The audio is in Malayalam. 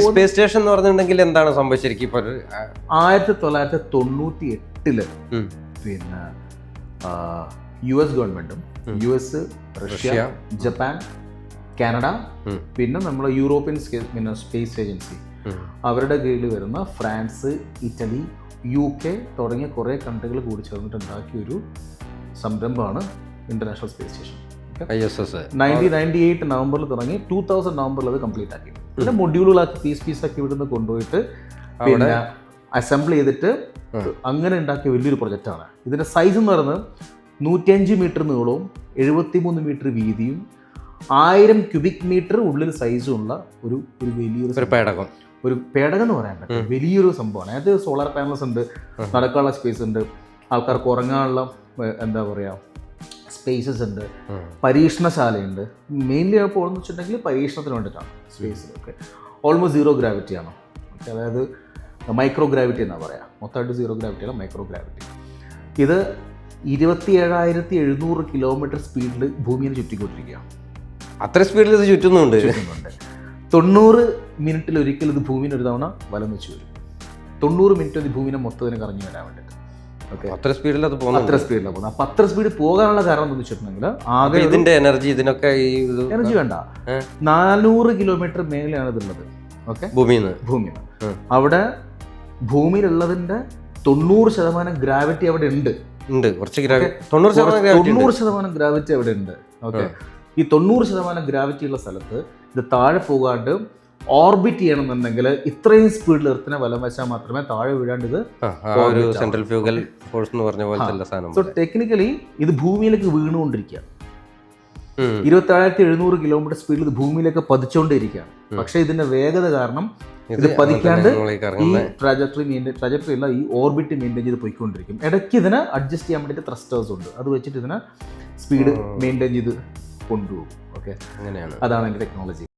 സ്പേസ് സ്റ്റേഷൻ എന്ന് പറഞ്ഞിട്ടുണ്ടെങ്കിൽ എന്താണ് സംഭവിച്ചിരിക്കും? ഇപ്പോൾ 1998 പിന്നെ US ഗവൺമെന്റും US, റഷ്യ, ജപ്പാൻ, കാനഡ, പിന്നെ നമ്മുടെ യൂറോപ്യൻ പിന്നെ സ്പേസ് ഏജൻസി അവരുടെ കീഴിൽ വരുന്ന ഫ്രാൻസ്, ഇറ്റലി, UK തുടങ്ങിയ കുറേ കൺട്രികൾ കൂടി ചേർന്നിട്ട് ഉണ്ടാക്കിയ ഒരു സംരംഭമാണ് ഇന്റർനാഷണൽ സ്പേസ് സ്റ്റേഷൻ. 1998 നവംബറിൽ തുടങ്ങി 2000 നവംബറിൽ അത് കംപ്ലീറ്റ് ആക്കി. പിന്നെ മൊഡ്യൂളുകളാക്കി പീസാക്കി ഇവിടുന്ന് കൊണ്ടുപോയിട്ട് പിന്നെ അസംബിൾ ചെയ്തിട്ട് അങ്ങനെ ഉണ്ടാക്കിയ വലിയൊരു പ്രൊജക്റ്റാണ്. ഇതിൻ്റെ സൈസ് എന്ന് പറയുന്നത് 105 മീറ്റർ നീളവും 73 മീറ്റർ വീതിയും 1000 ക്യൂബിക് മീറ്റർ ഉള്ളിൽ സൈസും ഉള്ള ഒരു വലിയൊരു ഒരു പേടകം എന്ന് പറയാൻ പറ്റും. വലിയൊരു സംഭവമാണ്. അതിനകത്ത് സോളാർ പാനൽസ് ഉണ്ട്, നടക്കാനുള്ള സ്പേസ് ഉണ്ട്, ആൾക്കാർക്ക് ഉറങ്ങാനുള്ള എന്താ പറയുക സ്പേസസ് ഉണ്ട്, പരീക്ഷണശാലയുണ്ട്. മെയിൻലി പോകുന്നത് വെച്ചിട്ടുണ്ടെങ്കിൽ പരീക്ഷണത്തിന് വേണ്ടിയിട്ടാണ് സ്പേസിലൊക്കെ. ഓൾമോസ്റ്റ് 0 ഗ്രാവിറ്റിയാണ്. അതായത് മൈക്രോ ഗ്രാവിറ്റി എന്നാണ് പറയുക. മൊത്തമായിട്ട് 0 ഗ്രാവിറ്റി അല്ല, മൈക്രോ ഗ്രാവിറ്റി. ഇത് 27,700 കിലോമീറ്റർ സ്പീഡിൽ ഭൂമിയെ ചുറ്റിക്കൊണ്ടിരിക്കുകയാണ്. അത്ര സ്പീഡിൽ ഇത് ചുറ്റുന്നുണ്ട്. 90 മിനിറ്റിൽ ഒരിക്കൽ ഇത് ഭൂമിനെ ഒരു തവണ വലം വെച്ച് വരും. 90 മിനിറ്റ് ഇത് ഭൂമിനെ മൊത്തത്തിന് കറങ്ങി വരാൻ വേണ്ടിയിട്ട്. ഓക്കെ, അത്ര സ്പീഡിലാണ് പോകുന്നത്. അപ്പം അത്ര സ്പീഡ് പോകാനുള്ള കാരണം എന്താണെന്ന് വെച്ചിട്ടുണ്ടെങ്കിൽ ആകെ ഇതിന്റെ എനർജി ഇതിനൊക്കെ എനർജി വേണ്ട, 400 കിലോമീറ്റർ മേലെയാണ് ഇതുള്ളത്. ഓക്കെ, ഭൂമിന്ന് അവിടെ ഭൂമിയിലുള്ളതിന്റെ 90% ഗ്രാവിറ്റി അവിടെ ഉണ്ട്. 90% ഗ്രാവിറ്റി അവിടെ ഉണ്ട്. ഓക്കെ, ഈ 90% ഗ്രാവിറ്റി ഉള്ള സ്ഥലത്ത് ഇത് താഴെ പോകാണ്ട് ഓർബിറ്റ് ചെയ്യണമെന്നുണ്ടെങ്കിൽ ഇത്രയും സ്പീഡിൽ എർത്തിനെ വലം വെച്ചാൽ മാത്രമേ താഴെ വീഴാണ്ട് ഇത് സെൻട്രൽ ഫ്യൂഗൽ ഫോഴ്സ് എന്ന് പറഞ്ഞ പോലത്തെ സാധനം. സോ ടെക്നിക്കലി ഇത് ഭൂമിയിലേക്ക് വീണുകൊണ്ടിരിക്കുക. 27,700 കിലോമീറ്റർ സ്പീഡിൽ ഇത് ഭൂമിയിലേക്ക് പതിച്ചുകൊണ്ടിരിക്കുകയാണ്. പക്ഷെ ഇതിന്റെ വേഗത കാരണം ഇത് പതിക്കാണ്ട് ഈ ട്രാജക്ടറി അല്ല, ഈ ഓർബിറ്റ് മെയിൻറ്റെയിൻ ചെയ്ത് പോയിക്കൊണ്ടിരിക്കും. ഇടയ്ക്ക് ഇതിനെ അഡ്ജസ്റ്റ് ചെയ്യാൻ വേണ്ടിയിട്ട് ത്രസ്റ്റേഴ്സ് ഉണ്ട്, അത് വെച്ചിട്ട് ഇതിനെ സ്പീഡ് മെയിൻറ്റെയിൻ ചെയ്ത് കൊണ്ടുപോകും. ഓക്കെ, അങ്ങനെയാണ്, അതാണ് അതിന്റെ ടെക്നോളജി.